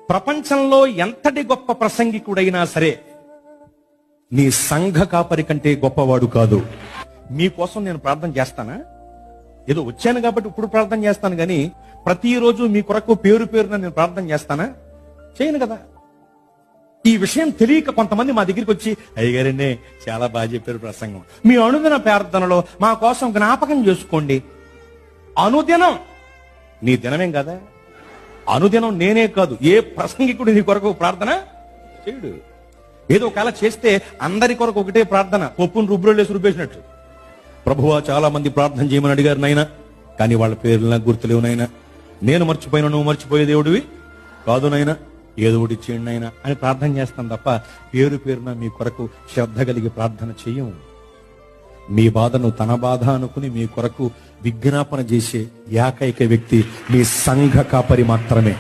ప్రపంచంలో ఎంతటి గొప్ప ప్రసంగికుడైనా సరే నీ సంఘ కాపరి కంటే గొప్పవాడు కాదు. మీకోసం నేను ప్రార్థన చేస్తానా? ఏదో వచ్చాను కాబట్టి ఇప్పుడు ప్రార్థన చేస్తాను కానీ ప్రతిరోజు మీ కొరకు పేరు పేరున నేను ప్రార్థన చేస్తానా? చేయను కదా. ఈ విషయం తెలియక కొంతమంది మా దగ్గరికి వచ్చి, అయ్యగారండి చాలా బాగా చెప్పారు ప్రసంగం, మీ అనుదిన ప్రార్థనలో మా కోసం జ్ఞాపకం చేసుకోండి. అనుదినం నీ దినమేం కదా, అనుదినం నేనే కాదు ఏ ప్రసంగికుడు నీ కొరకు ప్రార్థన చేయడు. ఏదో ఒకవేళ చేస్తే అందరి కొరకు ఒకటే ప్రార్థన, పప్పును రుబ్బులేసి రుబ్బేసినట్టు. ప్రభువా చాలా మంది ప్రార్థన చేయమని అడిగారు నాయన, కానీ వాళ్ళ పేర్లు నాకు గుర్తులేవు నాయన, నేను మర్చిపోయినా నువ్వు మర్చిపోయే దేవుడివి కాదు నాయన, ఏదో ఒకటి చేయండి నాయన అని ప్రార్థన చేస్తాను తప్ప పేరు పేరున మీ కొరకు శ్రద్ధ కలిగి ప్రార్థన చెయ్యము. మీ బాధను తన బాధ అనుకుని మీ కొరకు విజ్ఞాపన చేసే ఏకైక వ్యక్తి మీ సంఘ కాపరి మాత్రమే.